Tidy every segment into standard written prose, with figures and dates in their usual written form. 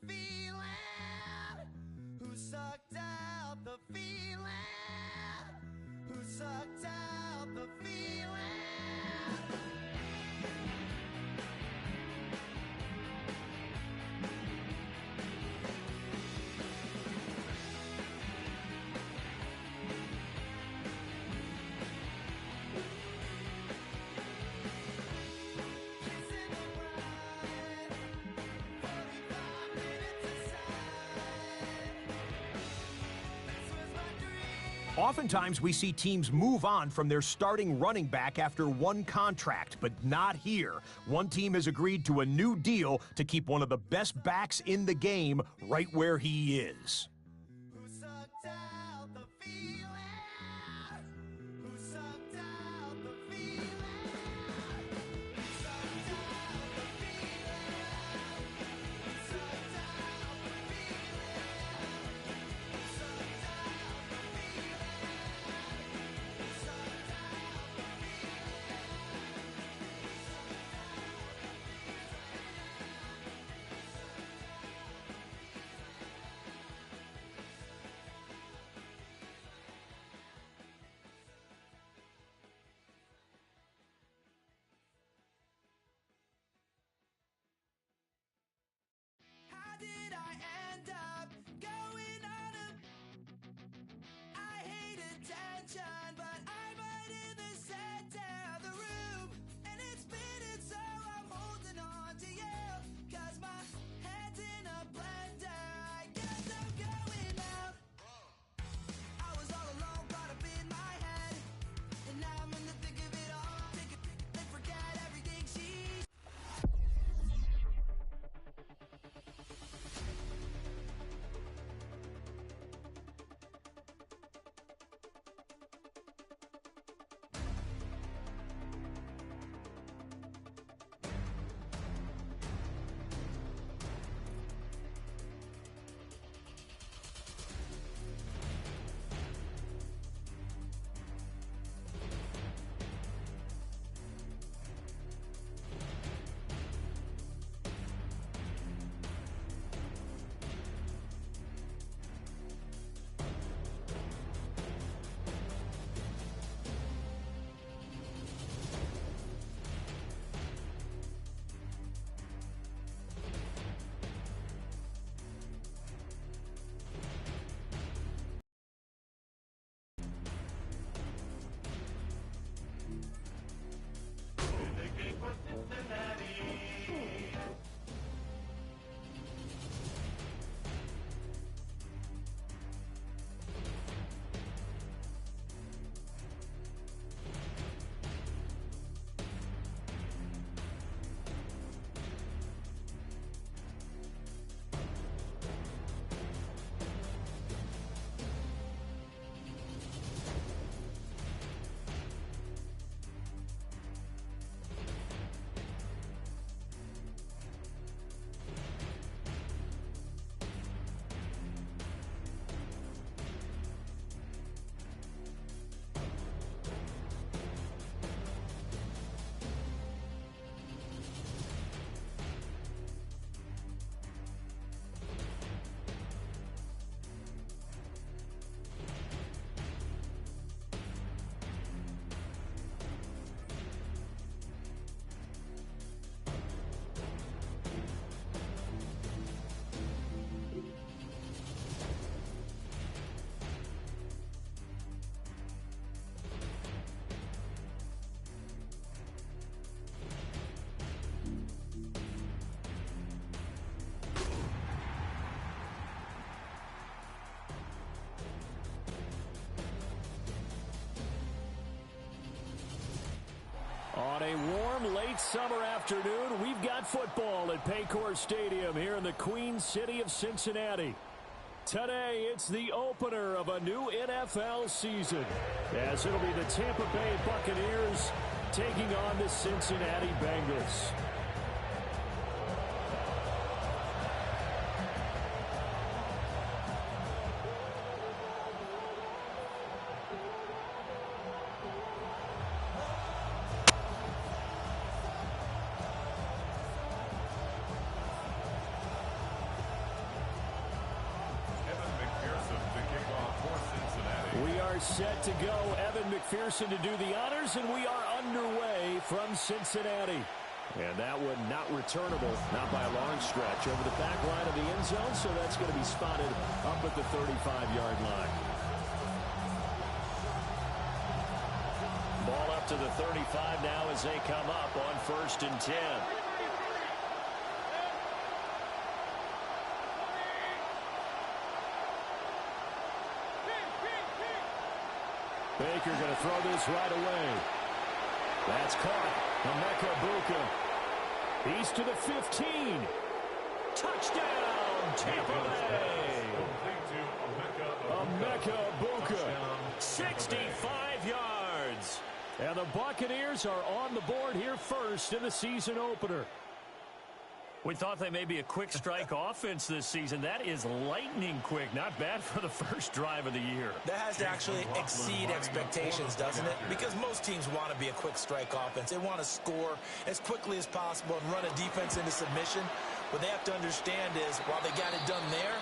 feeling? Who sucked out the feeling? Who sucked out the feeling? Oftentimes, we see teams move on from their starting running back after one contract, but not here. One team has agreed to a new deal to keep one of the best backs in the game right where he is. Who sucked out the feeling? Who sucked out the feeling? Who sucked out the feeling? Who sucked out the feeling? Who sucked out the How did I end up going on a... I hate attention, but I'm right in the center of the room. And it's spinning, so I'm holding on to you. 'Cause my head's in a blender, I guess I'm going out. I was all alone, caught up in my head. And now I'm in the thick of it all. Take it and forget everything she... On a warm, late summer afternoon, we've got football at Paycor Stadium here in the Queen City of Cincinnati. Today, it's the opener of a new NFL season, as it'll be the Tampa Bay Buccaneers taking on the Cincinnati Bengals. are set to go. Evan McPherson to do the honors, and we are underway from Cincinnati. And that one not returnable, not by a long stretch, over the back line of the end zone, so that's going to be spotted up at the 35-yard line. Ball up to the 35 now as they come up on 1st and 10. Baker going to throw this right away. That's caught. Emeka Egbuka. He's to the 15. Touchdown, Tampa Bay. Emeka Egbuka. 65 yards. And the Buccaneers are on the board here first in the season opener. We thought they may be a quick strike offense this season. That is lightning quick. Not bad for the first drive of the year. That has to actually exceed expectations, doesn't it? Because most teams want to be a quick strike offense. They want to score as quickly as possible and run a defense into submission. What they have to understand is, while they got it done there,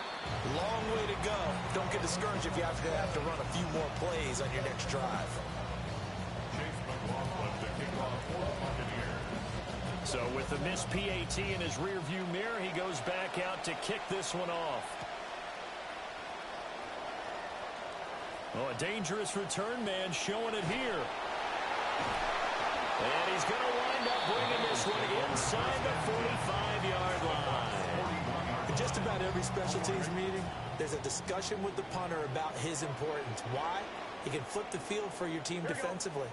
long way to go. Don't get discouraged if you have to run a few more plays on your next drive. So with the missed PAT in his rearview mirror, he goes back out to kick this one off. Oh, a dangerous return man showing it here. And he's going to wind up bringing this one inside the 45-yard line. In just about every special teams meeting, there's a discussion with the punter about his importance. Why? He can flip the field for your team defensively,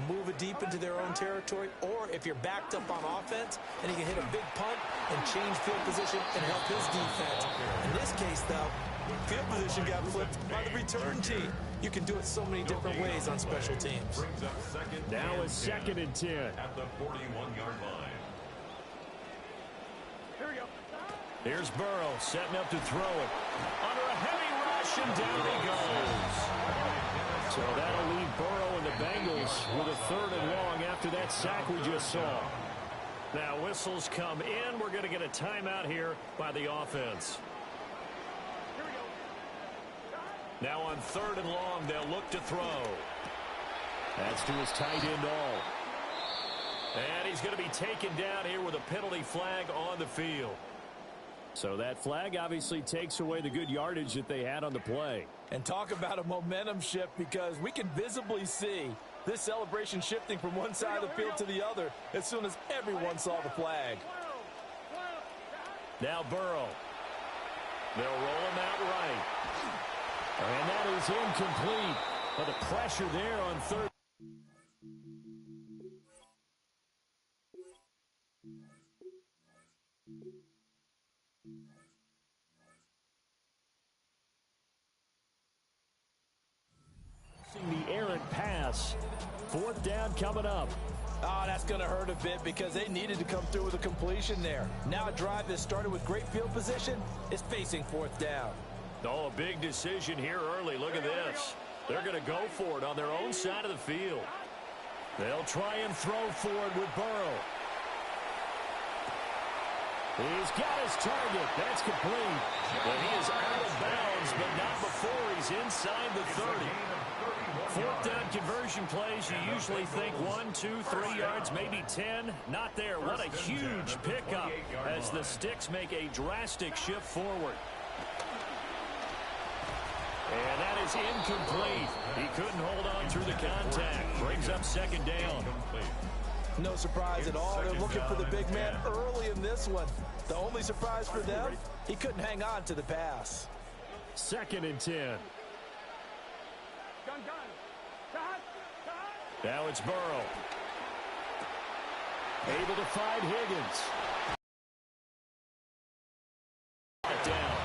move it deep into their own territory, or if you're backed up on offense, and he can hit a big punt and change field position and help his defense. In this case, though, field position got flipped by the return team. You can do it so many different ways on special teams. Now it's 2nd and 10. At the 41-yard line. Here we go. Here's Burrow setting up to throw it. Under a heavy rush, and down he goes. So that'll leave Burrow and the Bengals with a 3rd and long after that sack we just saw. Now whistles come in. We're going to get a timeout here by the offense. Now on 3rd and long, they'll look to throw. That's to his tight end all. And he's going to be taken down here with a penalty flag on the field. So that flag obviously takes away the good yardage that they had on the play. And talk about a momentum shift, because we can visibly see this celebration shifting from one side of the field to the other as soon as everyone saw the flag. Now Burrow. They'll roll him out right. And that is incomplete. But the pressure there on 3rd. The errant pass. 4th down coming up. Oh, that's going to hurt a bit, because they needed to come through with a completion there. Now a drive that started with great field position is facing 4th down. Oh, a big decision here early. Look at this. They're going to go for it on their own side of the field. They'll try and throw for it with Burrow. He's got his target. That's complete. But he is out of bounds, but not before he's inside the 30. 4th down conversion plays, you usually think 1, 2, 3 yards, maybe 10. Not there. What a huge pickup as the Sticks make a drastic shift forward. And that is incomplete. He couldn't hold on through the contact. Brings up 2nd down. No surprise at all. They're looking for the big man early in this one. The only surprise for them, he couldn't hang on to the pass. 2nd and 10. Now it's Burrow. Able to find Higgins. Down.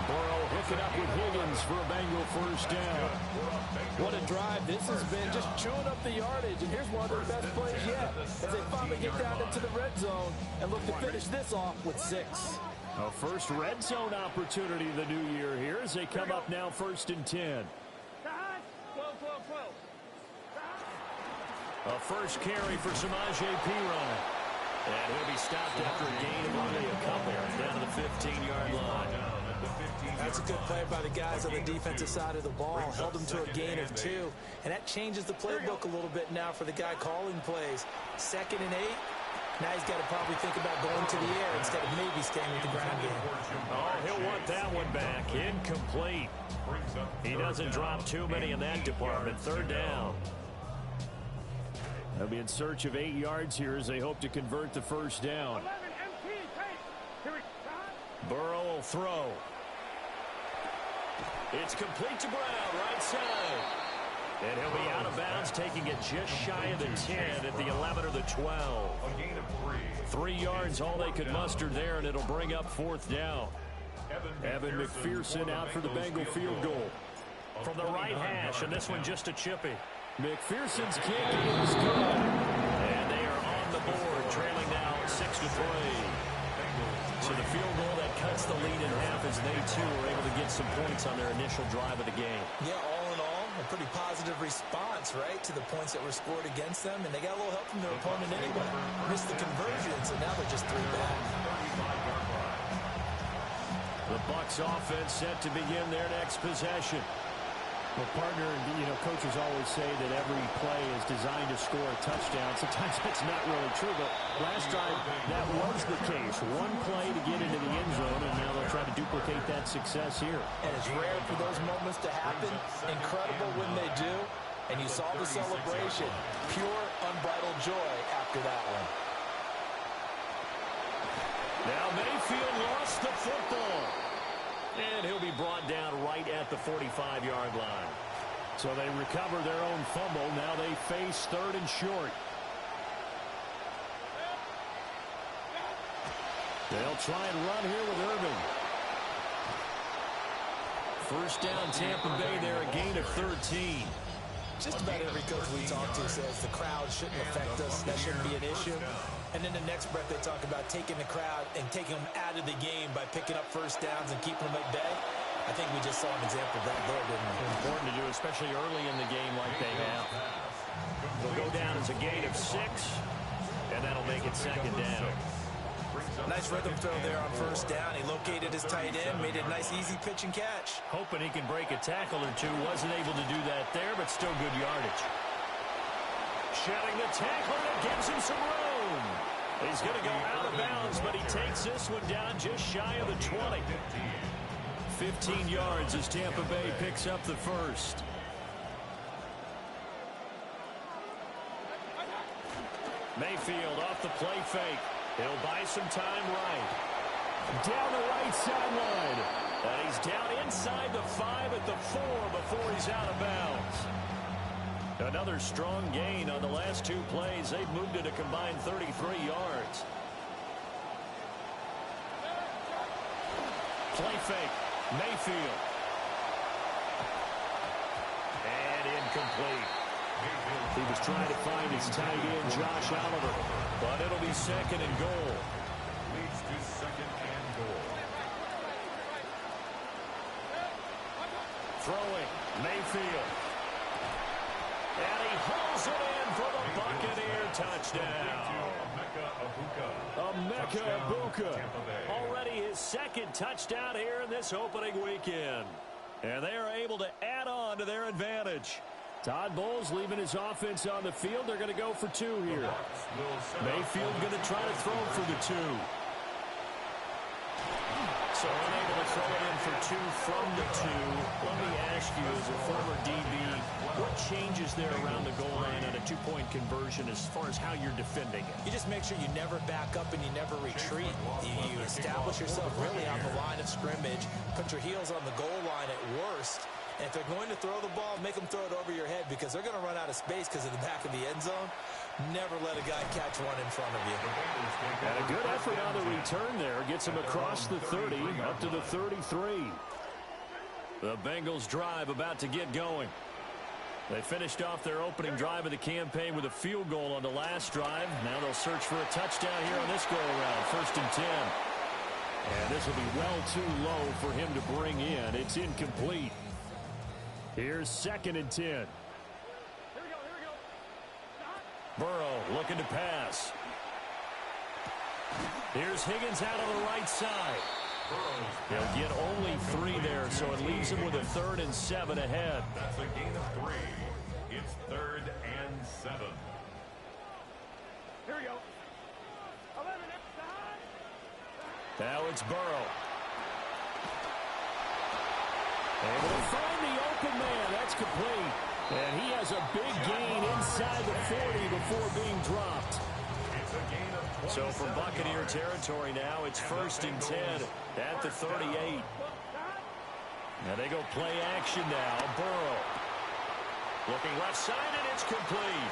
Burrow hooking up with Higgins for a Bengal 1st down. What a drive this has been, just chewing up the yardage. And here's one of their best plays yet, as they finally get down into the red zone and look to finish this off with 6. A first red zone opportunity of the new year here as they come up now 1st and 10. A first carry for Samaje Perine. And he'll be stopped after a gain of only a couple down to the 15-yard line. That's a good play by the guys on the defensive side of the ball. Held them to a gain of 2. And that changes the playbook a little bit now for the guy calling plays. 2nd and 8. Now he's got to probably think about going to the air instead of maybe staying with the ground game. Oh, he'll want that one back. Incomplete. He doesn't drop too many in that department. 3rd down. They'll be in search of 8 yards here as they hope to convert the 1st down. Burrow will throw. It's complete to Brown, right side. And he'll be out of bounds, taking it just shy of the 10 at the 11 or the 12. A gain of 3. 3 yards, all they could muster there, and it'll bring up 4th down. Evan McPherson out for the Bengal field goal. From the right hash, and this one just a chippy. McPherson's kick is good. And they are on the board, trailing now 6-3. So the field goal that cuts the lead in half as they, too, are able to get some points on their initial drive of the game. Yeah, all in all, a pretty positive response, right, to the points that were scored against them. And they got a little help from their opponent anyway. Missed the conversion, so now they're just 3 back. The Bucs offense set to begin their next possession. Well, partner, coaches always say that every play is designed to score a touchdown. Sometimes that's not really true, but last drive, that was the case. One play to get into the end zone, and now they'll try to duplicate that success here. And it's rare for those moments to happen. Incredible when they do. And you saw the celebration. Pure, unbridled joy after that one. Now Mayfield lost the football. And he'll be brought down right at the 45-yard line. So they recover their own fumble. Now they face 3rd and short. They'll try and run here with Irvin. 1st down, Tampa Bay there, a gain of 13. Just about every coach we talk to says the crowd shouldn't affect us. That shouldn't be an issue. And then the next breath they talk about taking the crowd and taking them out of the game by picking up 1st downs and keeping them at bay. I think we just saw an example of that there, didn't we? Important to do, especially early in the game like they have. They'll go down as a gain of 6, and that'll make it 2nd down. Nice rhythm throw there on 1st down. He located his tight end, made a nice easy pitch and catch. Hoping he can break a tackle or two. Wasn't able to do that there, but still good yardage. Shedding the tackle, and it gives him some room. He's going to go out of bounds, but he takes this one down just shy of the 20. 15 yards as Tampa Bay picks up the 1st. Mayfield off the play fake. He'll buy some time right. Down the right sideline. And he's down inside the 5 at the 4 before he's out of bounds. Another strong gain on the last 2 plays. They've moved it a combined 33 yards. Play fake. Mayfield. And incomplete. He was trying to find his tight end, Josh Oliver. But it'll be 2nd and goal. Leads to 2nd and goal. Throwing. Mayfield. And he hauls it in for the Buccaneer touchdown. Emeka Egbuka. Already his 2nd touchdown here in this opening weekend. And they are able to add on to their advantage. Todd Bowles leaving his offense on the field. They're going to go for 2 here. Mayfield going to try to throw for the 2. So unable to throw it in for 2 from the 2. Let me ask you, as a former DB, what changes there around the goal line on a 2-point conversion as far as how you're defending it? You just make sure you never back up and you never retreat. You establish yourself really on the line of scrimmage, put your heels on the goal line at worst, and if they're going to throw the ball, make them throw it over your head because they're going to run out of space because of the back of the end zone. Never let a guy catch one in front of you. And a good effort on the return there. Gets him across the 30, up to the 33. The Bengals drive about to get going. They finished off their opening drive of the campaign with a field goal on the last drive. Now they'll search for a touchdown here on this go-around. 1st and 10. And this will be well too low for him to bring in. It's incomplete. Here's 2nd and 10. Burrow looking to pass. Here's Higgins out on the right side. They'll get only 3 there, so it leaves them with a 3rd and 7 ahead. That's a gain of 3. It's 3rd and 7. Here we go. Now it's Burrow. Able to find the open man. That's complete. And he has a big gain inside the 40 before being dropped. It's a gain of 27. So from Buccaneer territory now, it's 1st and 10 at the 38. Now they go play action now. Burrow. Looking left side, and it's complete.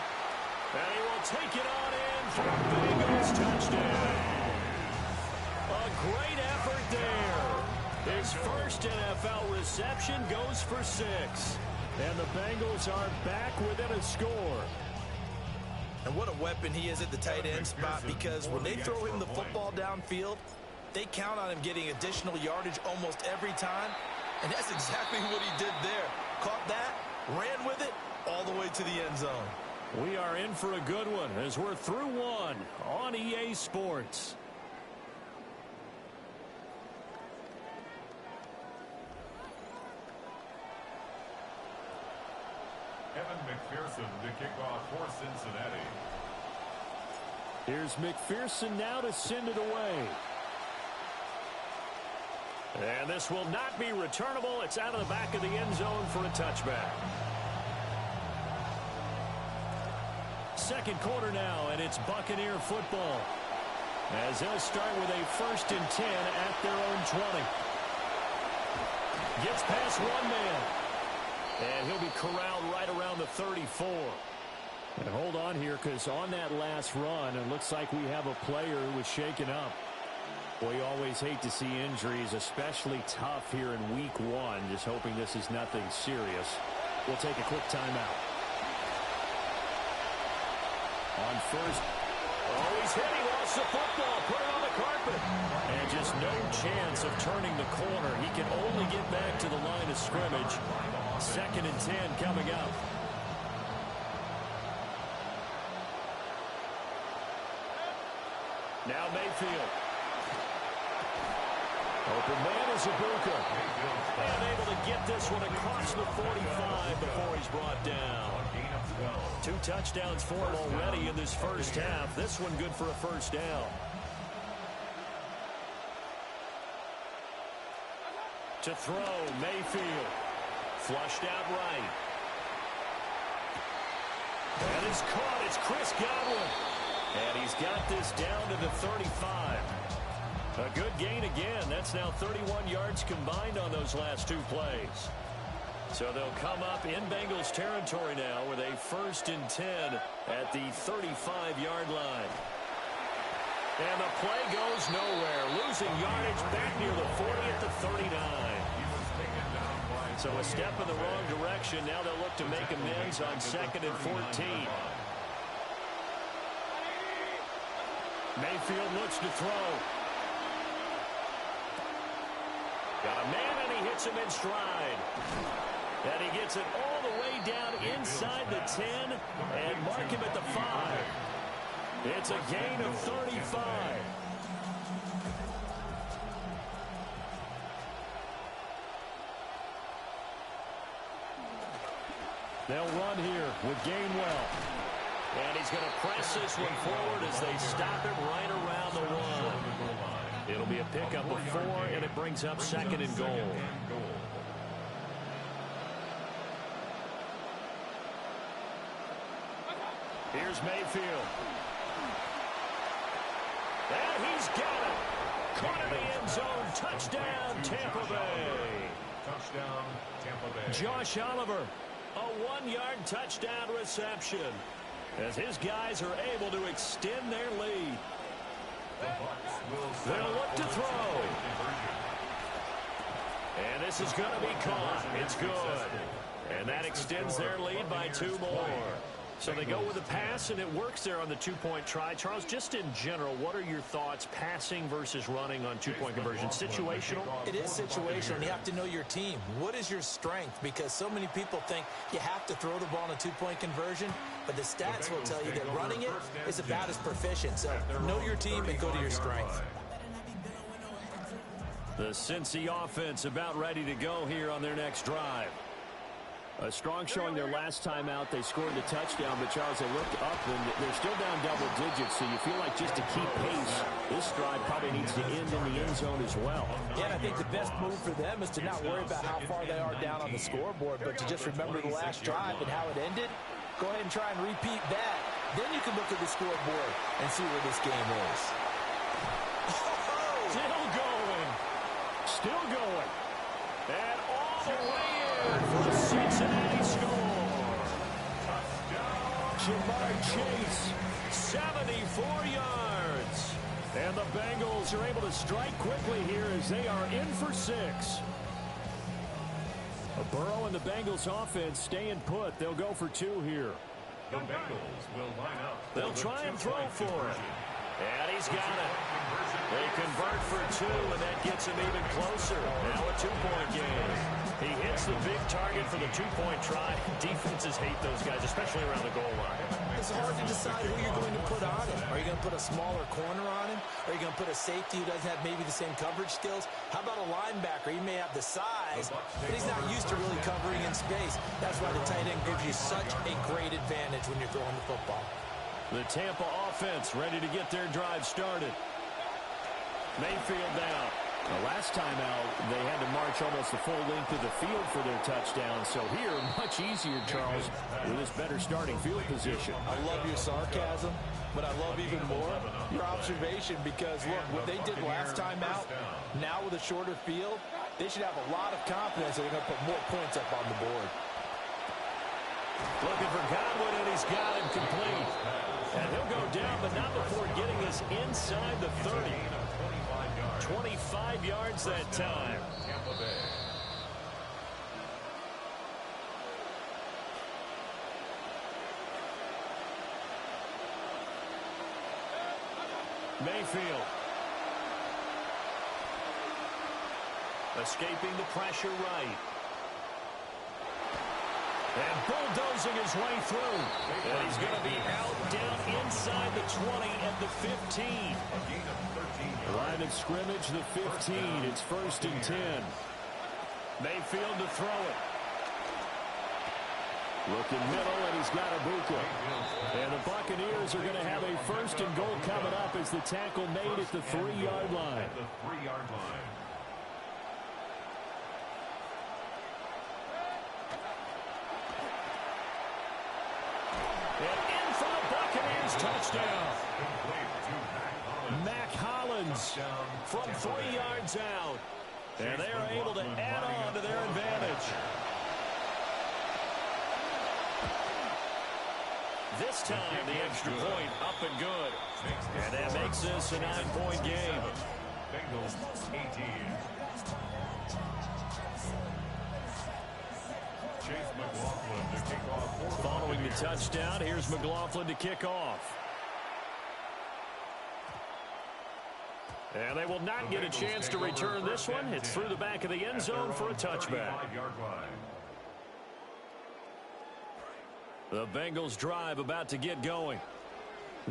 And he will take it on in for a Bengals touchdown. A great effort there. His first NFL reception goes for 6. And the Bengals are back within a score. And what a weapon he is at the tight end spot, because when they throw him the football downfield, they count on him getting additional yardage almost every time. And that's exactly what he did there. Caught that, ran with it, all the way to the end zone. We are in for a good one as we're through 1 on EA Sports. Evan McPherson to kick off for Cincinnati. Here's McPherson now to send it away. And this will not be returnable. It's out of the back of the end zone for a touchback. Second quarter now, and it's Buccaneer football, as they'll start with a 1st and 10 at their own 20. Gets past 1 man. And he'll be corralled right around the 34. And hold on here, because on that last run, it looks like we have a player who was shaken up. We always hate to see injuries, especially tough here in week 1. Just hoping this is nothing serious. We'll take a quick timeout. On first. Oh, he's hit. He lost the football. Put it on the carpet. And just no chance of turning the corner. He can only get back to the line of scrimmage. 2nd and 10 coming up. Now Mayfield. Open man is Ibuka. And able to get this one across the 45 before he's brought down. 2 touchdowns for him already in this first half. This one good for a first down. To throw, Mayfield. Flushed out right. And it's caught. It's Chris Godwin. And he's got this down to the 35. A good gain again. That's now 31 yards combined on those last 2 plays. So they'll come up in Bengals territory now with a 1st and 10 at the 35-yard line. And the play goes nowhere. Losing yardage back near the 40 at the 39. So a step in the wrong direction. Now they'll look to make amends on 2nd and 14. Mayfield looks to throw. Got a man, and he hits him in stride. And he gets it all the way down inside the 10 and mark him at the 5. It's a gain of 35. They'll run here with Gainwell. And he's going to press this one forward as they stop him right around the 1. It'll be a pickup of 4, and it brings up 2nd and goal. Here's Mayfield. And he's got it. Caught in the end zone. Touchdown, Tampa Bay. Touchdown, Tampa Bay. Josh Oliver, a 1-yard touchdown reception, as his guys are able to extend their lead. They'll look to throw. And this is going to be caught. It's good. And that extends their lead by 2 more. So they go with a pass, and it works there on the 2-point try. Charles, just in general, what are your thoughts passing versus running on 2-point conversion? Situational? It is situational, and you have to know your team. What is your strength? Because so many people think you have to throw the ball in a 2-point conversion, but the stats will tell you that running it is about as proficient. So know your team and go to your strength. The Cincy offense about ready to go here on their next drive. A strong showing their last time out. They scored the touchdown, but Charles, they looked up and they're still down double digits, so you feel like just to keep pace, this drive probably needs to end in the end zone as well. Yeah, and I think the best move for them is to not worry about how far they are down on the scoreboard, but to just remember the last drive and how it ended. Go ahead and try and repeat that. Then you can look at the scoreboard and see where this game is. Still going. Still going. And all the way in for a Cincinnati score. Ja'Marr Chase, 74 yards. And the Bengals are able to strike quickly here as they are in for 6. Burrow and the Bengals offense staying put. They'll go for 2 here. The Bengals will line up. They'll try and throw for it. And he's got it. They convert for 2, and that gets him even closer. Now a 2-point game. He hits the big target for the 2-point try. Defenses hate those guys, especially around the goal line. It's hard to decide who you're going to put on him. Are you going to put a smaller corner on him? Are you going to put a safety who doesn't have maybe the same coverage skills? How about a linebacker? He may have the size, but he's not used to really covering in space. That's why the tight end gives you such a great advantage when you're throwing the football. The Tampa offense ready to get their drive started. Mayfield down. The last time out, they had to march almost the full length of the field for their touchdown. So here, much easier, Charles, with this better starting field position. I love your sarcasm, but I love even more your observation because, look, what they did last time out, now with a shorter field, they should have a lot of confidence that they're going to put more points up on the board. Looking for Godwin, and he's got him complete. And he'll go down, but not before getting us inside the 30. 25 yards that time. Mayfield. Escaping the pressure right. And bulldozing his way through. And he's going to be out down inside the 20 at the 15. Line of scrimmage, the 15. It's 1st and 10. Mayfield to throw it. Looking middle, and he's got Ibuka. And the Buccaneers are going to have a 1st and goal coming up as the tackle made at the 3-yard line. And in for the Buccaneers, touchdown. Mac Hollins from 3 yards out. And they are able to add on to their advantage. This time, the extra point up and good. And that makes this a 9-point game. Bengals 18. Chase McLaughlin to kick off. Following the touchdown, here's McLaughlin to kick off. And they will not get a chance to return this one. It's through the back of the end zone for a touchback. The Bengals drive about to get going.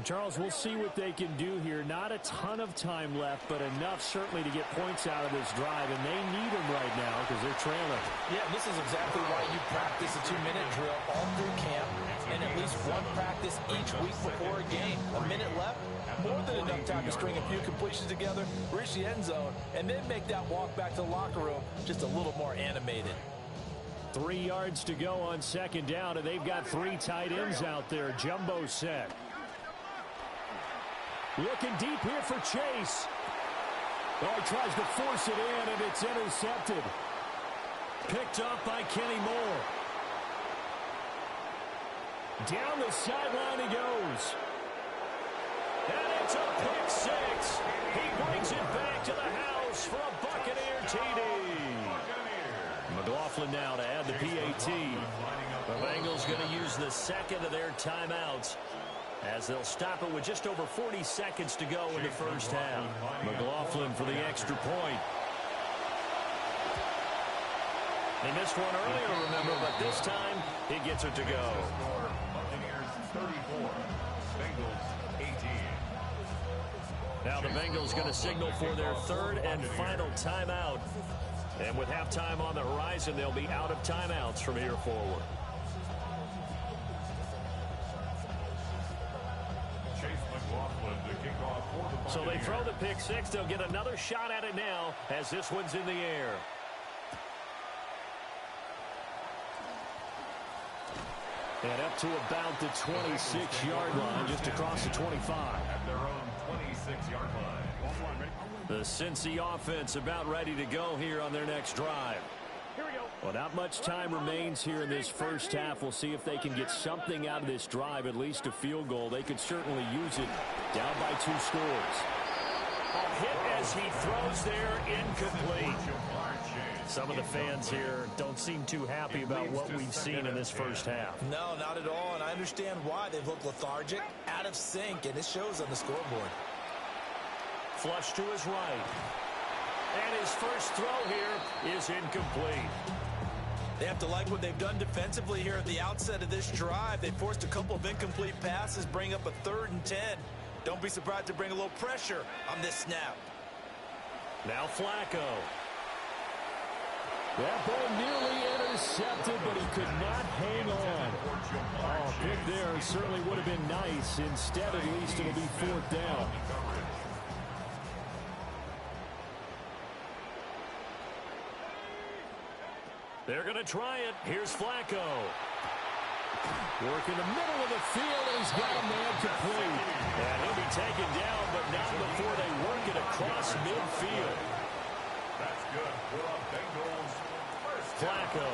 Charles, we'll see what they can do here. Not a ton of time left, but enough certainly to get points out of this drive, and they need them right now because they're trailing. Yeah, this is exactly why you practice a 2-minute drill all through camp and at least one practice each week before a game. A minute left, more than enough time to string a few completions together, reach the end zone, and then make that walk back to the locker room just a little more animated. 3 yards to go on 2nd down, and they've got 3 tight ends out there. Jumbo set. Looking deep here for Chase. Oh, he tries to force it in, and it's intercepted. Picked up by Kenny Moore. Down the sideline he goes. And it's a pick 6. He brings it back to the house for a Buccaneer TD. McLaughlin now to add the PAT. The Bengals going to use the second of their timeouts as they'll stop it with just over 40 seconds to go in the first half. McLaughlin for the extra point. They missed one earlier, remember, but this time he gets it to go. Buccaneers 34, Bengals 18. Now the Bengals going to signal for their third and final timeout. And with halftime on the horizon, they'll be out of timeouts from here forward. So they throw the pick six. They'll get another shot at it now as this one's in the air. And up to about the 26-yard line, just across the 25. At their own 26-yard line. The Cincy offense about ready to go here on their next drive. Here we go. Well, not much time remains here in this first half. We'll see if they can get something out of this drive, at least a field goal. They could certainly use it down by 2 scores. A hit as he throws there, incomplete. Some of the fans here don't seem too happy about what we've seen in this first half. No, not at all, and I understand why. They've looked lethargic, out of sync, and it shows on the scoreboard. Flush to his right. And his first throw here is incomplete. They have to like what they've done defensively here at the outset of this drive. They forced a couple of incomplete passes, bring up a 3rd and 10. Don't be surprised to bring a little pressure on this snap. Now Flacco. That ball nearly intercepted, but he could not hang on. Oh, pick there certainly would have been nice. Instead, at least it'll be 4th down. They're going to try it. Here's Flacco. Work in the middle of the field, and he's got a man complete. And he'll be taken down, but not before they work it across midfield. That's good for a Bengals first Flacco.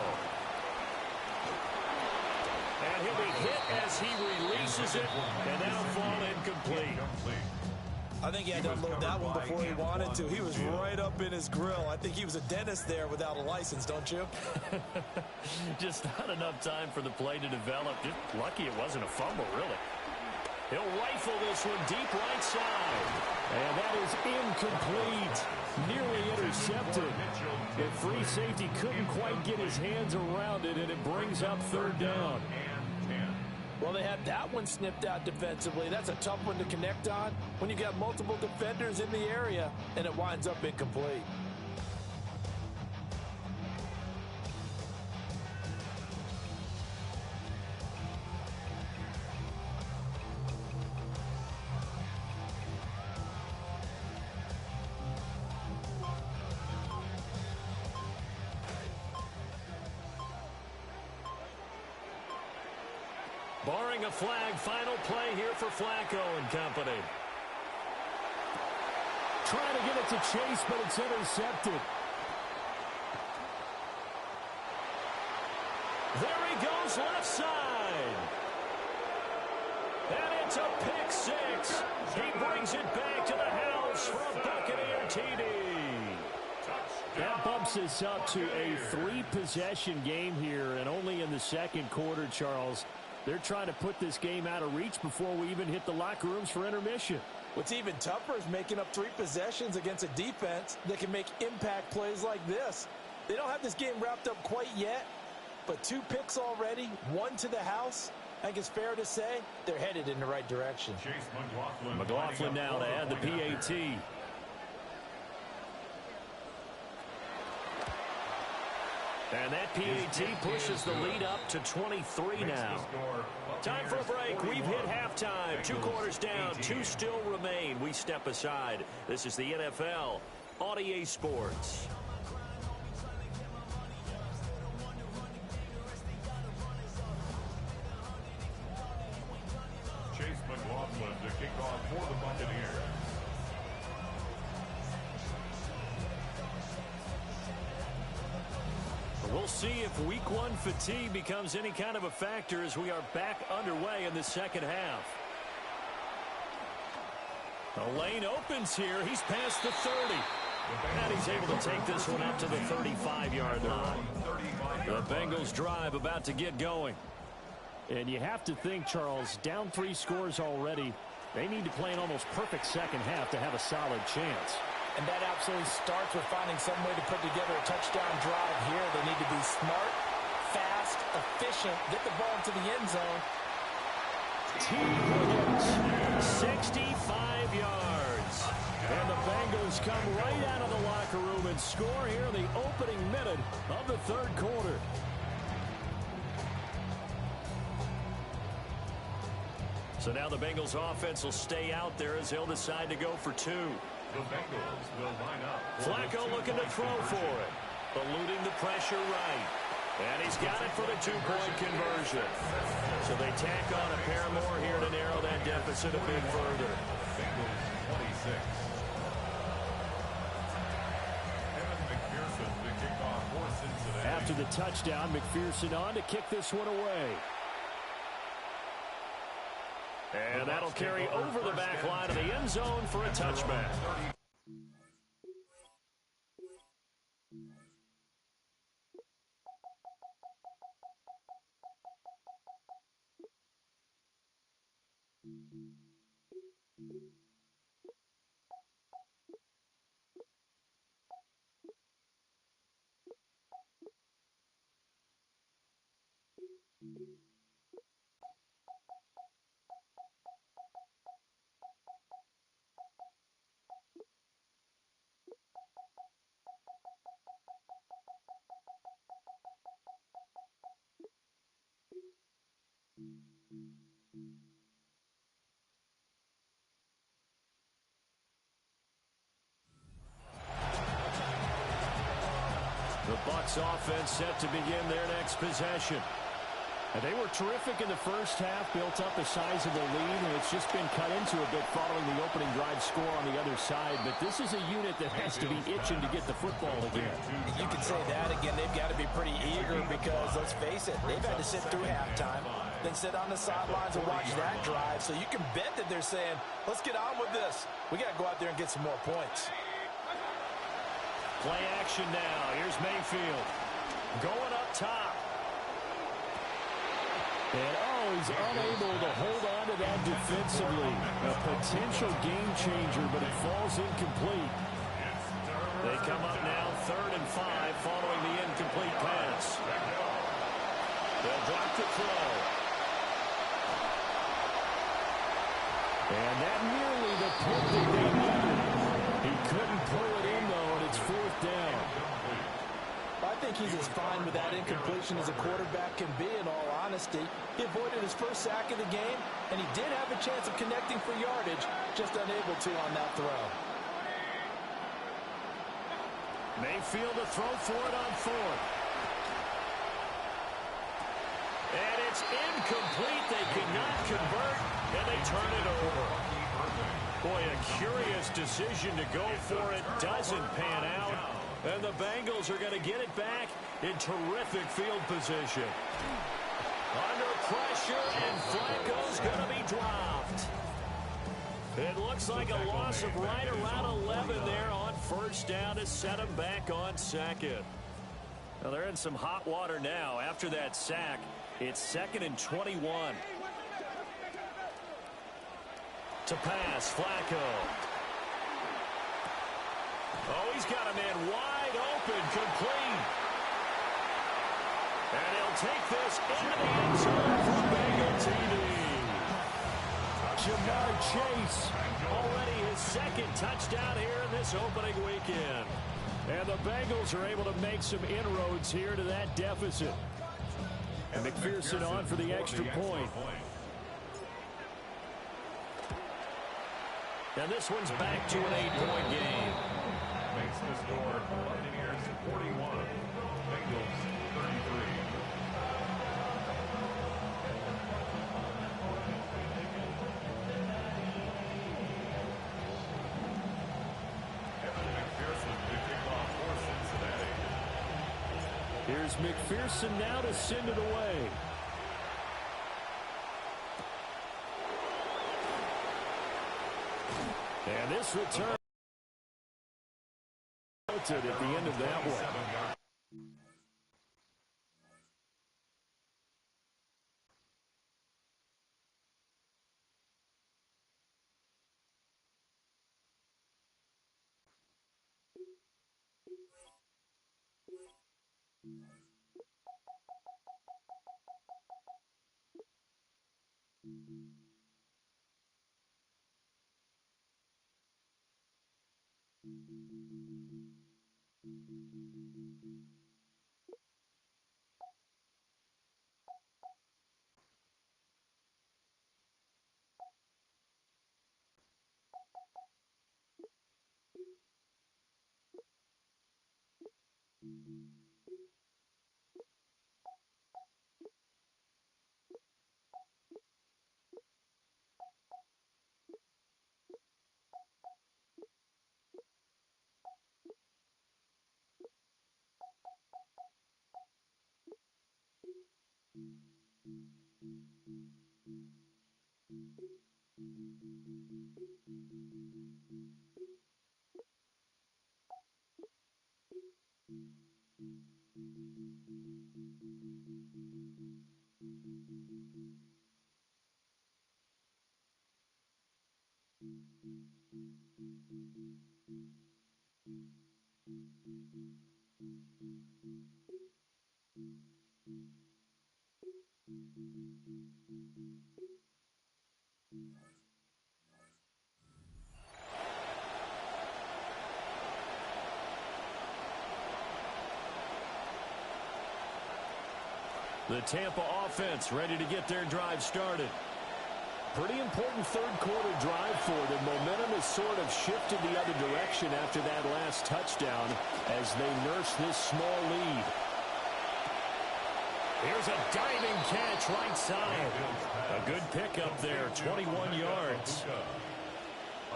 And he'll be hit as he releases it, and that'll fall incomplete. I think he had to unload that one before he wanted to. He was right up in his grill. I think he was a dentist there without a license, don't you? Just not enough time for the play to develop. Just lucky it wasn't a fumble, really. He'll rifle this one deep right side. And that is incomplete. Nearly intercepted. The free safety couldn't quite get his hands around it, and it brings up 3rd down. Well, they had that one snipped out defensively. That's a tough one to connect on when you've got multiple defenders in the area, and it winds up incomplete. Barring a flag, final play here for Flacco and company. Trying to get it to Chase, but it's intercepted. There he goes left side. And it's a pick six. He brings it back to the house for a Buccaneer TD. That bumps us up to a 3-possession game here, and only in the second quarter, Charles. They're trying to put this game out of reach before we even hit the locker rooms for intermission. What's even tougher is making up 3 possessions against a defense that can make impact plays like this. They don't have this game wrapped up quite yet, but 2 picks already, 1 to the house. I think it's fair to say they're headed in the right direction. Chase McLaughlin. McLaughlin now to add the PAT. And that PAT pushes the lead up to 23 now. Time for a break. We've hit halftime. 2 quarters down. 2 still remain. We step aside. This is the NFL on EA Sports. Chase McLaughlin to kick off for the Buccaneers. We'll see if week 1 fatigue becomes any kind of a factor as we are back underway in the second half. The lane opens here. He's past the 30. And he's able to take this one up to the 35-yard line. The Bengals drive about to get going. And you have to think, Charles, down 3 scores already. They need to play an almost perfect second half to have a solid chance. And that absolutely starts with finding some way to put together a touchdown drive here. They need to be smart, fast, efficient, get the ball into the end zone. T. Higgins, 65 yards. Bengals come right out of the locker room and score here in the opening minute of the third quarter. So now the Bengals offense will stay out there as they'll decide to go for two. The Bengals will line up. Flacco looking to throw for it. Eluding the pressure right. And he's got it for the two-point conversion. So they tack on a pair more here to narrow that deficit a bit further. Bengals 26. Evan McPherson to kick off for Cincinnati. After the touchdown, McPherson on to kick this one away. And that'll carry over the back line of the end zone for a touchback. The Bucs offense set to begin their next possession. And they were terrific in the first half, built up a sizable lead, and it's just been cut into a bit following the opening drive score on the other side. But this is a unit that has to be itching to get the football again. You can say that again. They've got to be pretty eager because, let's face it, they've had to sit through halftime, then sit on the sidelines and watch that drive. So you can bet that they're saying, let's get on with this. We got to go out there and get some more points. Play action now. Here's Mayfield. Going up top. And, he's unable to hold on to that defensively. A potential game changer, but it falls incomplete. They come up now 3rd and 5 following the incomplete pass. They'll drop the throw. And that nearly the pick that they needed. He couldn't pull it in, though, and it's 4th down. I think he's as fine with that incompletion as a quarterback can be, in all honesty. He avoided his first sack of the game, and he did have a chance of connecting for yardage, just unable to on that throw. Mayfield to throw for it on 4th. And it's incomplete. They cannot convert, and they turn it over. Boy, a curious decision to go for it. Doesn't pan out. And the Bengals are going to get it back in terrific field position. Under pressure, and Flacco's going to be dropped. It looks like a loss of right around 11 there on 1st down to set him back on 2nd. Well, they're in some hot water now after that sack. It's 2nd and 21. To pass, Flacco. Oh, he's got a man wide open, complete. And he'll take this into the end zone for Bengal TD. Jamar Chase, already his 2nd touchdown here in this opening weekend. And the Bengals are able to make some inroads here to that deficit. And McPherson on for the extra point. And this one's back to an 8-point game. Makes the score Buccaneers 41, Bengals 33. Evan McPherson to kick off for Cincinnati. Here's McPherson now to send it away. And this return at the end of that one. The Tampa offense ready to get their drive started. Pretty important third-quarter drive for them. Momentum has sort of shifted the other direction after that last touchdown as they nurse this small lead. Here's a diving catch right side. A good pickup there, 21 yards.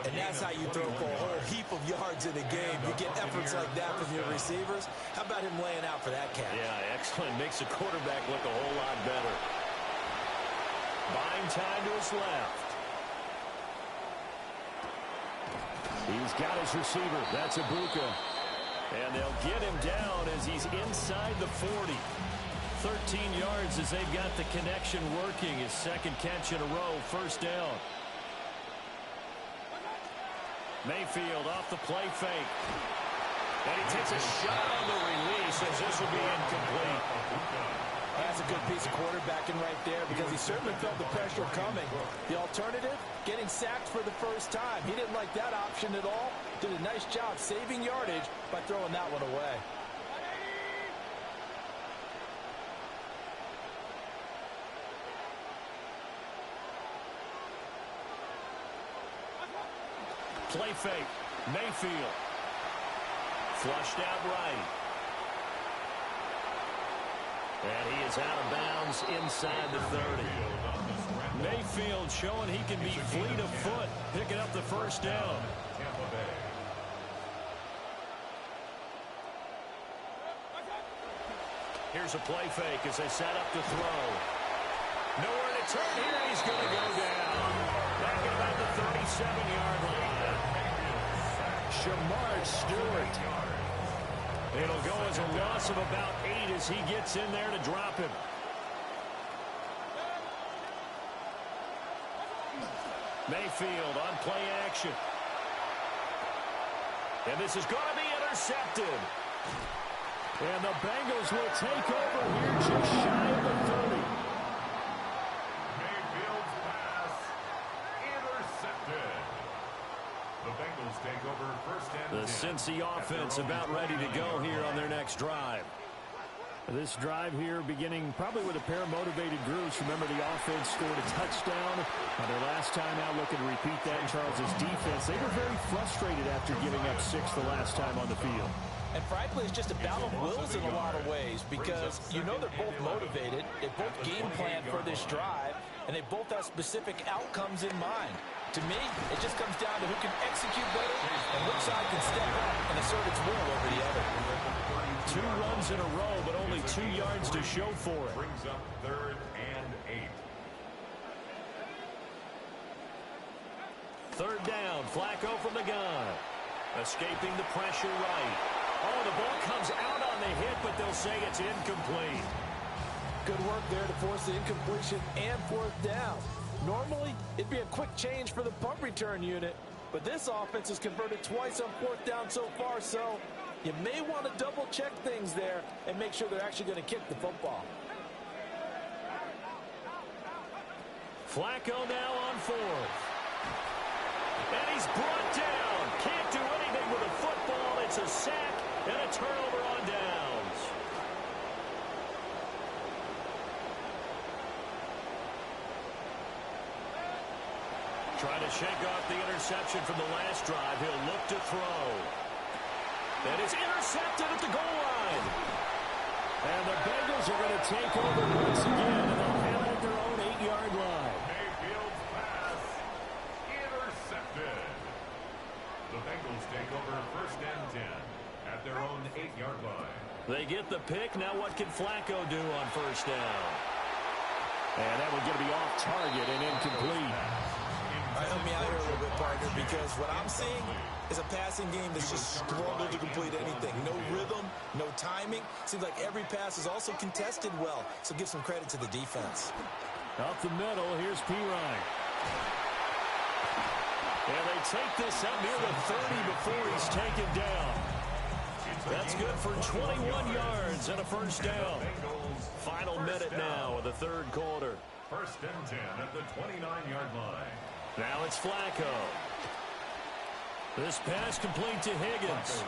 And that's how you throw for a whole heap of yards in a game. You get efforts like that from your receivers. How about him laying out for that catch? Yeah, excellent. Makes the quarterback look a whole lot better. Buying time to his left. He's got his receiver. That's Ibuka. And they'll get him down as he's inside the 40. 13 yards as they've got the connection working. His second catch in a row, first down. Mayfield off the play fake. And he takes a shot on the release as this will be incomplete. That's a good piece of quarterbacking right there because he certainly felt the pressure coming. The alternative, getting sacked for the first time. He didn't like that option at all. Did a nice job saving yardage by throwing that one away. Play fake. Mayfield. Flushed out right. And he is out of bounds inside the 30. Mayfield showing he can be fleet of foot, picking up the first down. Here's a play fake as they set up to throw. Nowhere to turn here. He's going to go down. Back at about the 37-yard line. Shamar Stewart. It'll go as a loss of about 8 as he gets in there to drop him. Mayfield on play action. And this is going to be intercepted. And the Bengals will take over here just shy of the 30. Mayfield's pass intercepted. The Bengals take over first and 10. The Cincy offense about ready to go here on their next drive. This drive here beginning probably with a pair of motivated groups. Remember, the offense scored a touchdown on their last time out, looking to repeat that. Charles' defense, they were very frustrated after giving up 6 the last time on the field. And frankly, it's just a battle of wills in a lot of ways because you know they're both motivated. They both game plan for this drive, and they both have specific outcomes in mind. To me, it just comes down to who can execute better and which side can step up and assert its will over the other. 2 runs in a row, but only 2 yards to show for it. Brings up 3rd and 8. 3rd down, Flacco from the gun. Escaping the pressure right. Oh, the ball comes out on the hit, but they'll say it's incomplete. Good work there to force the incompletion and 4th down. Normally, it'd be a quick change for the punt return unit, but this offense has converted twice on 4th down so far, so you may want to double-check things there and make sure they're actually going to kick the football. Flacco now on 4th. And he's brought down. Can't do anything with a foot. shake off the interception from the last drive. He'll look to throw. And it's intercepted at the goal line. And the Bengals are going to take over once again, and they'll have it at their own 8-yard line. Mayfield's pass intercepted. The Bengals take over first and 10 at their own 8-yard line. They get the pick. Now what can Flacco do on first down? And that one's going to be off target and incomplete. Help me out here a little bit, partner, because what I'm seeing is a passing game that's just struggled to complete anything. No rhythm, no timing. Seems like every pass is also contested well, so give some credit to the defense. Up the middle, here's Pirine. And they take this up near the 30 before he's taken down. That's good for 21 yards and a first down. Final minute now of the third quarter. First and 10 at the 29-yard line. Now it's Flacco. This pass complete to Higgins.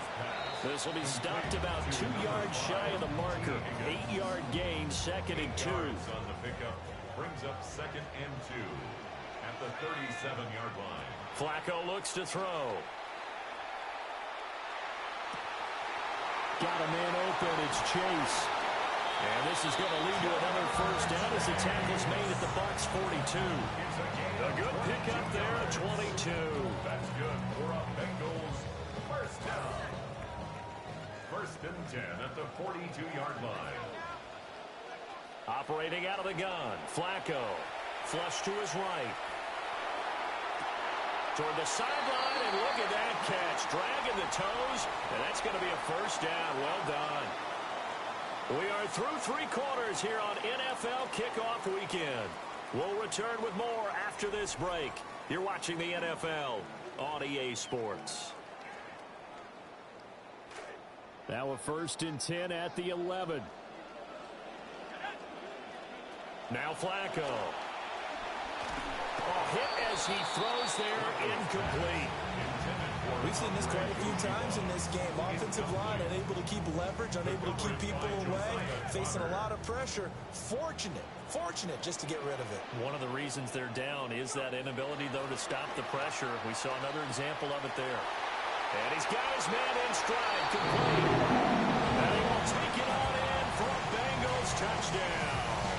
This will be stopped about 2 yards shy of the marker. 8-yard gain, second and 2. On the pickup brings up second and 2 at the 37-yard line. Flacco looks to throw. Got a man open. It's Chase. And this is going to lead to another first down as the tackle's made at the Bucs 42. A good pickup there at 22. That's good for a Bengals first down. First and 10 at the 42-yard line. Operating out of the gun, Flacco. Flush to his right. Toward the sideline, and look at that catch. Dragging the toes, and that's going to be a first down. Well done. We are through 3 quarters here on NFL Kickoff Weekend. We'll return with more after this break. You're watching the NFL on EA Sports. Now a first and 10 at the 11. Now Flacco. Hit as he throws there, incomplete. We've seen this quite a few times in this game. Offensive line unable to keep leverage, unable to keep people away, facing a lot of pressure. Fortunate just to get rid of it. One of the reasons they're down is that inability, though, to stop the pressure. We saw another example of it there. And he's got his man in stride, complete. And he will take it on in for a Bengals touchdown.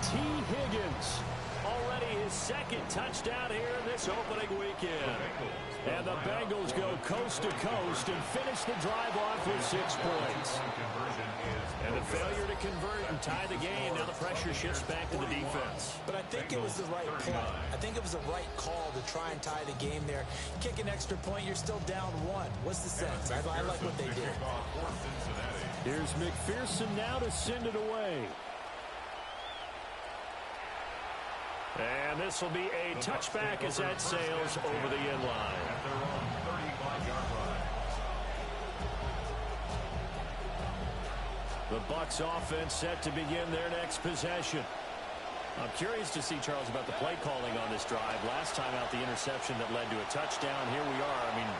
T. Higgins. Already his second touchdown here in this opening weekend. And the Bengals go coast to coast and finish the drive off with 6 points. And the failure to convert and tie the game, now the pressure shifts back to the defense. But I think it was the right play. I think it was the right call to try and tie the game there. Kick an extra point, you're still down 1. What's the sense? I like what they did. Here's McPherson now to send it away. And this will be a touchback as that sails over the end line. At their own 35-yard line. The Bucs offense set to begin their next possession. I'm curious to see, Charles, about the play calling on this drive. Last time out, the interception that led to a touchdown. Here we are. I mean,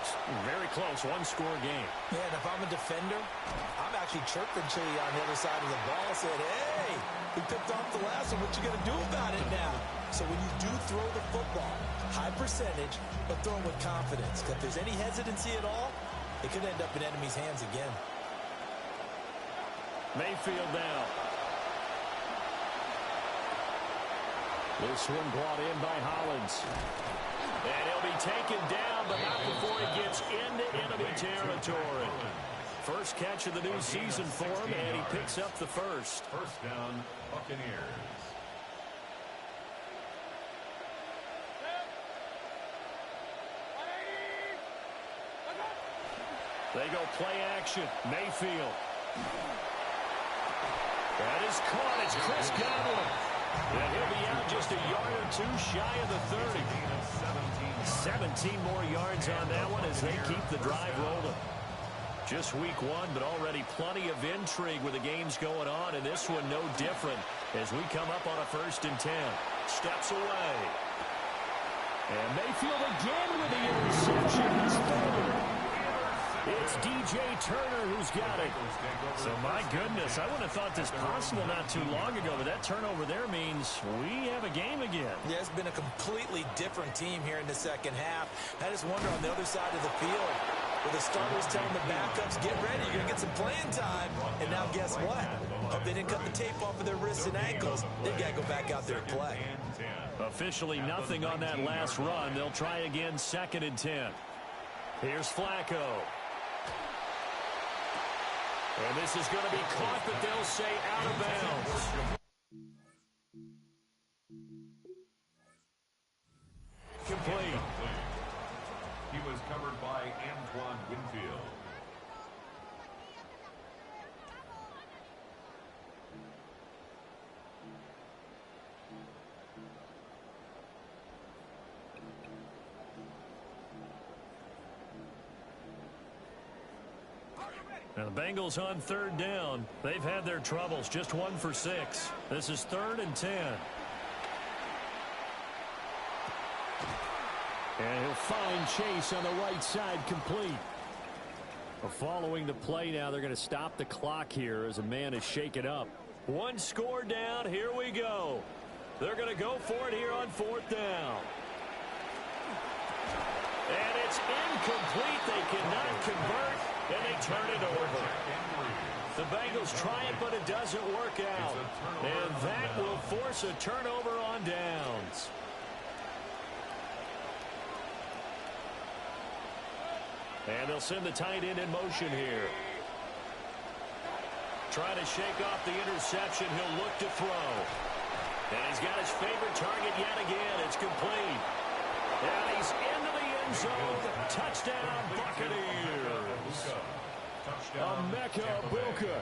very close, 1-score game. Yeah, and if I'm a defender, I'm actually chirping to you on the other side of the ball. Said, hey, we picked off the last one. What you going to do about it now? So when you do throw the football, high percentage, but throw with confidence. If there's any hesitancy at all, it could end up in enemy's hands again. Mayfield now. This one brought in by Hollins. And he'll be taken down, but not before he gets into enemy territory. First catch of the new season for him, and he picks up the first. First down, Buccaneers. They go play action. Mayfield. That is caught. It's Chris Godwin. And he'll be out just a yard or 2 shy of the 30. 17 more yards on that one as they keep the drive rolling. Just week 1, but already plenty of intrigue with the games going on, and this one no different as we come up on a first and 10. Steps away. And Mayfield again with the interception. His third. It's It's DJ Turner who's got it. So, my goodness, I wouldn't have thought this possible not too long ago, but that turnover there means we have a game again. Yeah, it's been a completely different team here in the second half. I just wonder on the other side of the field, where the starters telling the backups, get ready, you're going to get some playing time. And now guess what? Hope they didn't cut the tape off of their wrists and ankles. They've got to go back out there and play. Officially nothing on that last run. They'll try again 2nd and 10. Here's Flacco. And this is going to be caught, but they'll say out of bounds. Complete. He was covered by Antoine Winfield. Now the Bengals on 3rd down. They've had their troubles. Just 1 for 6. This is 3rd and 10. And he'll find Chase on the right side, complete. Following the play now, they're going to stop the clock here as a man is shaken up. 1 score down. Here we go. They're going to go for it here on 4th down. And it's incomplete. They cannot convert, and they turn it over. The Bengals try it, but it doesn't work out. And that will force a turnover on downs. And they'll send the tight end in motion here. Trying to shake off the interception. He'll look to throw. And he's got his favorite target yet again. It's complete. And he's into the end zone. Touchdown, Buccaneers. Emeka Egbuka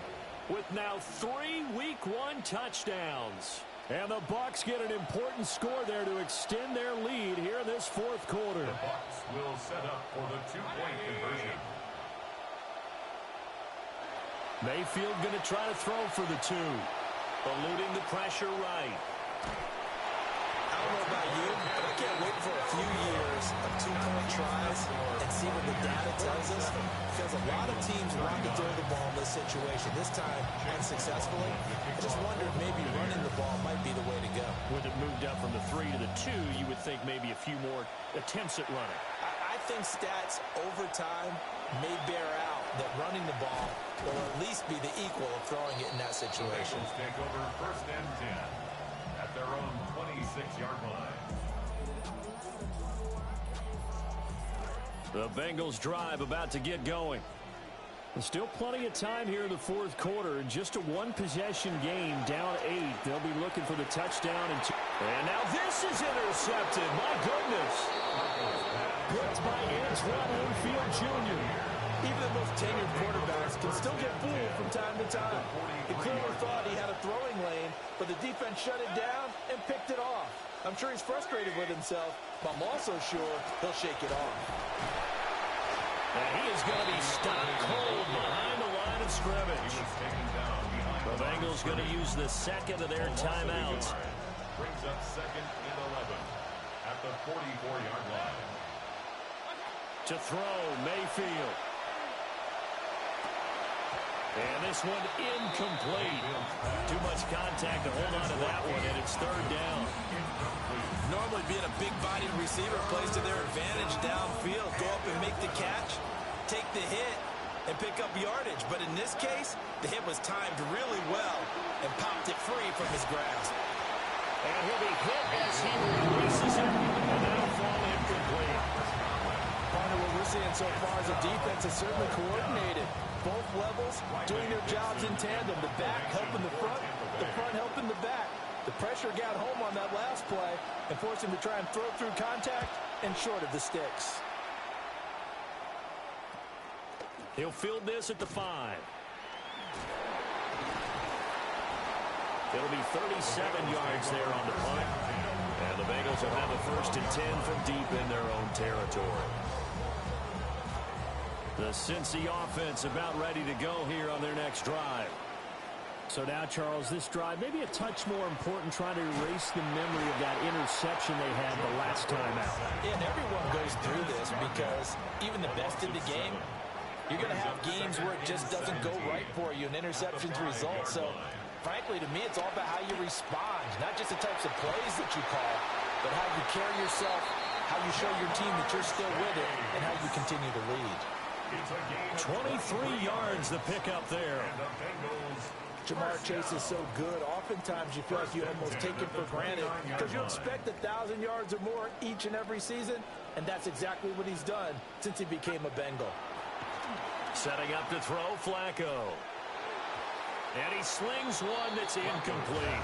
with now 3 Week 1 touchdowns. And the Bucs get an important score there to extend their lead here in this 4th quarter. The Bucs will set up for the 2-point conversion. Mayfield going to try to throw for the 2. Eluding the pressure right. I don't know about you, but I can't wait for a few years of 2-point tries and see what the data tells us. Because a lot of teams want to throw the ball in this situation. This time, unsuccessfully. I just wonder if maybe running the ball might be the way to go. With it moved up from the 3 to the 2, you would think maybe a few more attempts at running. I think stats over time may bear out that running the ball will at least be the equal of throwing it in that situation. Bengals take over 1st and 10 at their own 26-yard line. The Bengals drive about to get going. There's still plenty of time here in the 4th quarter. Just a 1-possession game, down 8. They'll be looking for the touchdown. And now this is intercepted. My goodness. Blitzed by Antoine Winfield Jr. Even the most tenured quarterbacks can still get fooled from time to time. He clearly thought he had a throwing lane, but the defense shut it down and picked it off. I'm sure he's frustrated with himself, but I'm also sure he'll shake it off. And he is going to be stopped cold behind the line of scrimmage. The Bengals going to use the 2nd of their timeouts. Brings up 2nd and 11 at the 44-yard line. To throw, Mayfield. And this one incomplete. Too much contact to hold on to that one, and it's 3rd down. Normally being a big-bodied receiver plays to their advantage downfield. Go up and make the catch, take the hit, and pick up yardage. But in this case, the hit was timed really well and popped it free from his grasp. And he'll be hit as he releases it, and that'll fall incomplete. Partner, what we're seeing so far is the defense is certainly coordinated. Both levels doing their jobs in tandem. The back helping the front helping the back. The pressure got home on that last play and forced him to try and throw through contact and short of the sticks. He'll field this at the 5. It'll be 37 yards there on the punt. And the Bengals will have a 1st and 10 from deep in their own territory. The Cincy offense about ready to go here on their next drive. So now, Charles, this drive maybe a touch more important, trying to erase the memory of that interception they had the last time out. Yeah, and everyone goes through this because even the best in the game, you're going to have games where it just doesn't go right for you, and interceptions result. So, frankly, to me, it's all about how you respond, not just the types of plays that you call, but how you carry yourself, how you show your team that you're still with it, and how you continue to lead. 23 yards the pickup there. Jamar Chase is so good. Oftentimes you feel like you almost take it for granted because you expect 1,000 yards or more each and every season, and that's exactly what he's done since he became a Bengal. Setting up to throw, Flacco. And he slings one that's incomplete.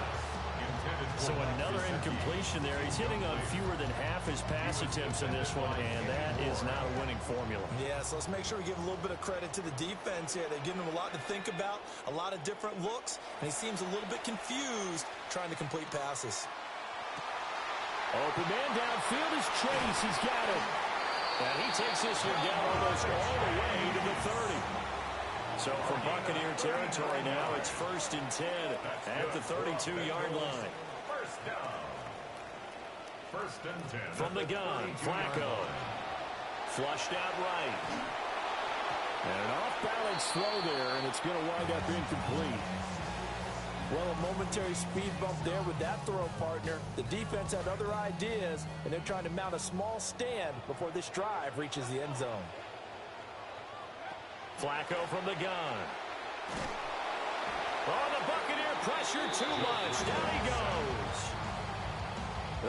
So another incompletion there. He's hitting on fewer than half his pass attempts in this one, and that is not a winning formula. Yeah, so let's make sure we give a little bit of credit to the defense here. They're giving him a lot to think about, a lot of different looks, and he seems a little bit confused trying to complete passes. Open man downfield is Chase. He's got it. And he takes this one down almost all the way to the 30. So from Buccaneer territory now, it's 1st and 10 at the 32-yard line. First and 10. From the gun, Flacco. Flushed out right. And an off-balance throw there, and it's going to wind up incomplete. Well, a momentary speed bump there with that throw, partner. The defense had other ideas, and they're trying to mount a small stand before this drive reaches the end zone. Flacco from the gun. Oh, the Buccaneer pressure too much. Down he goes.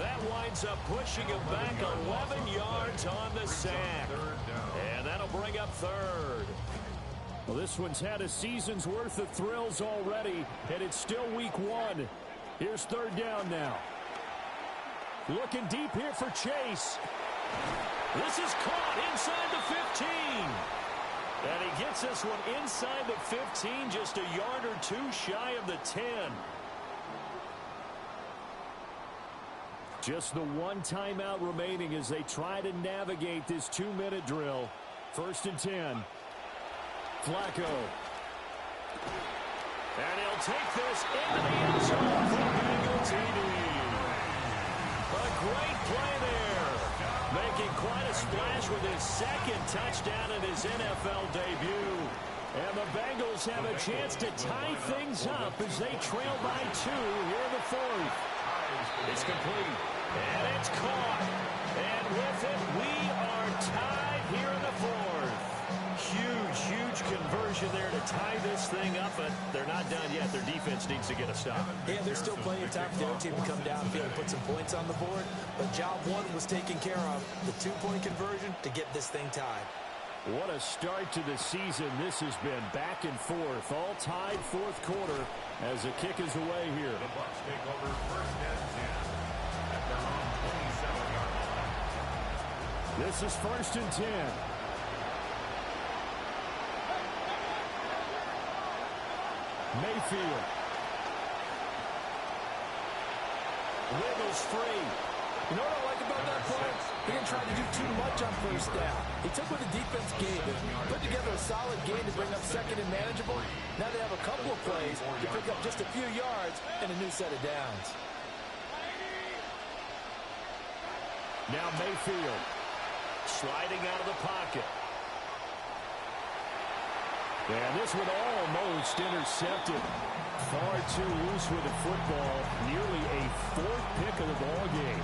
That winds up pushing him back 11 yards on the sack. And that'll bring up 3rd. Well, this one's had a season's worth of thrills already, and it's still week 1. Here's 3rd down now. Looking deep here for Chase. This is caught inside the 15. And he gets this one inside the 15, just a yard or two shy of the 10. Just the one timeout remaining as they try to navigate this 2-minute drill. 1st and 10. Flacco. And he'll take this into the end zone for Bengal TD. A great play there. Making quite a splash with his 2nd touchdown in his NFL debut. And the Bengals have a chance to tie things up as they trail by 2 here in the 4th. It's complete. And it's caught. And with it, we are tied here in the 4th. Huge conversion there to tie this thing up, but they're not done yet. Their defense needs to get a stop. Yeah, there's still plenty of time for the other team to come downfield and put some points on the board, but job 1 was taken care of. The 2-point conversion to get this thing tied. What a start to the season this has been. Back and forth, all tied 4th quarter as the kick is away here. The Bucs take over 1st and 10 at their own 27-yard line. This is 1st and 10. Mayfield. Wiggles free. You know what I like about that play? He didn't try to do too much on 1st down. He took what the defense gave him, put together a solid game to bring up 2nd and manageable. Now they have a couple of plays to pick up just a few yards and a new set of downs. Now Mayfield sliding out of the pocket. And this one almost intercepted. Far too loose with the football. Nearly a 4th pick of the ball game.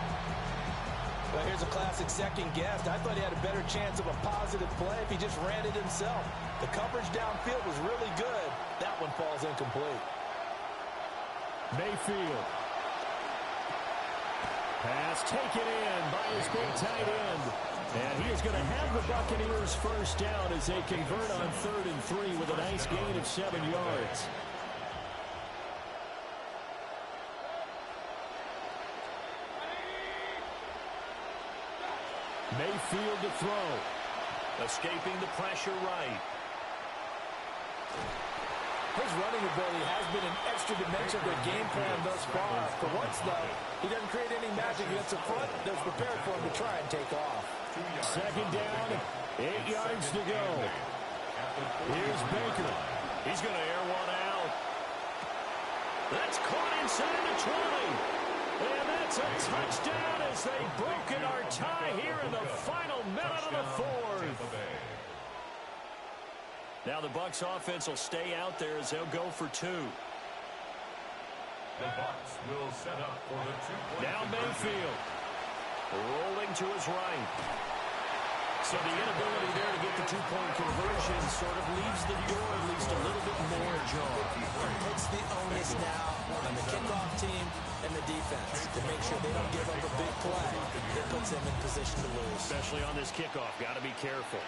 Well, here's a classic second guess. I thought he had a better chance of a positive play if he just ran it himself. The coverage downfield was really good. That one falls incomplete. Mayfield. Pass taken in by his big tight end. And he is going to have the Buccaneers 1st down as they convert on 3rd and 3 with a nice gain of 7 yards. Mayfield to throw. Escaping the pressure right. His running ability has been an extra dimension of their game plan thus far. For once, though, he doesn't create any magic against the front that's prepared for him to try and take off. 2nd down, 8 yards to go. Here's Baker. He's going to air one out. That's caught inside the 20. And that's a touchdown as they've broken our tie here in the final minute of the 4th. Now the Bucs offense will stay out there as they'll go for 2. The Bucs will set up for the 2-point Now conversion. Mayfield rolling to his right. So the inability there to get the 2-point conversion sort of leaves the door at least a little bit more ajar. It puts the onus now on the kickoff team and the defense to make sure they don't give up a big play that puts them in position to lose. Especially on this kickoff. Got to be careful.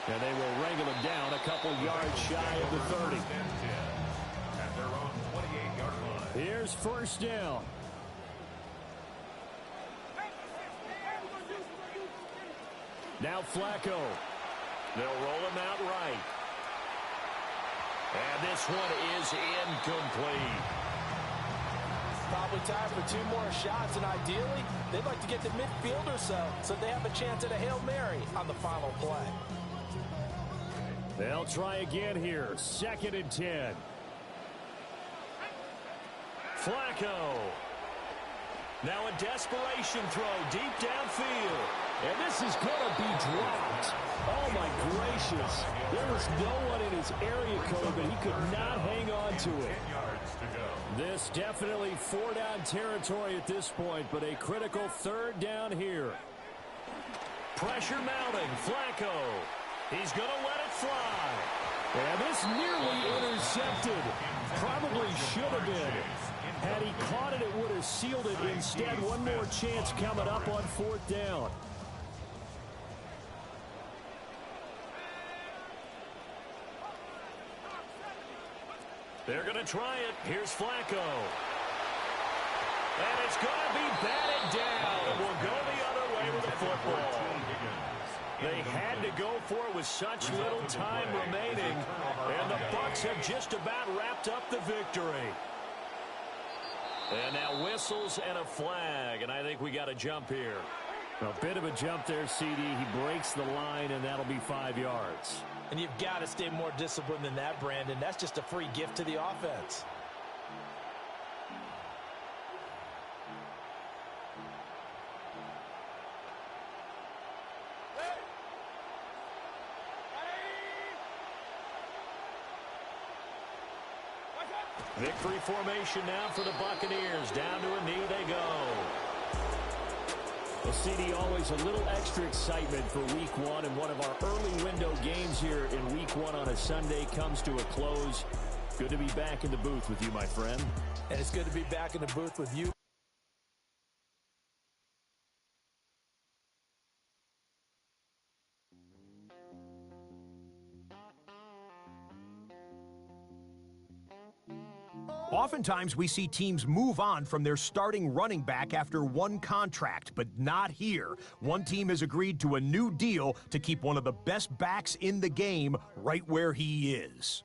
And they will wrangle him down a couple yards shy of the 30. At their own 28-yard line. Here's first down. Now Flacco. They'll roll him out right. And this one is incomplete. Probably time for 2 more shots, and ideally, they'd like to get to midfield or so they have a chance at a Hail Mary on the final play. They'll try again here. 2nd and 10. Flacco. Now a desperation throw deep downfield. And this is going to be dropped. Oh, my gracious. There was no one in his area code, but he could not hang on to it. 10 yards to go. This definitely 4-down territory at this point, but a critical 3rd down here. Pressure mounting. Flacco. He's going to let it fly. And this nearly intercepted. Probably should have been. Had he caught it, it would have sealed it. Instead, one more chance coming up on 4th down. They're going to try it. Here's Flacco. And it's going to be batted down. And we'll go the other way with the football. They had to go for it with such little time remaining. And the Bucs have just about wrapped up the victory. And now whistles and a flag. And I think we got a jump here. A bit of a jump there, CD. He breaks the line, and that'll be 5 yards. And you've got to stay more disciplined than that, Brandon. That's just a free gift to the offense. Victory formation now for the Buccaneers. Down to a knee they go. Well, CD, always a little extra excitement for Week 1, and one of our early window games here in Week 1 on a Sunday comes to a close. Good to be back in the booth with you, my friend. And it's good to be back in the booth with you. Oftentimes, we see teams move on from their starting running back after one contract, but not here. One team has agreed to a new deal to keep one of the best backs in the game right where he is.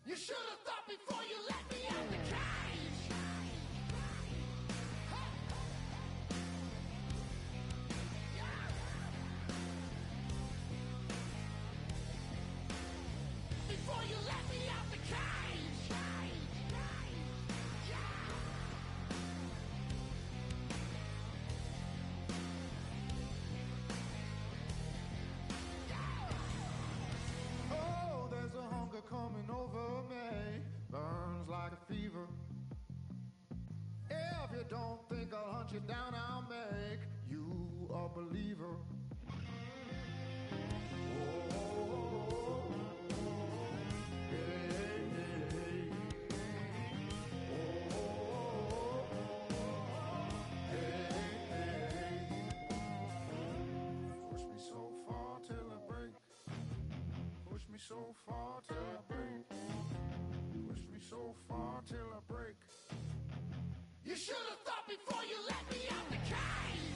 You should have thought before you let me out the cage. Before you let me out the cage. Oh, there's a hunger coming over me, burns like a fever. If you don't think I'll hunt you down, I'll make you a believer. Oh, hey, hey, hey. Oh, hey, hey. Push me so far till I break. Push me so far till I break. Push me so far till I break. You should have thought before you let me out the cage.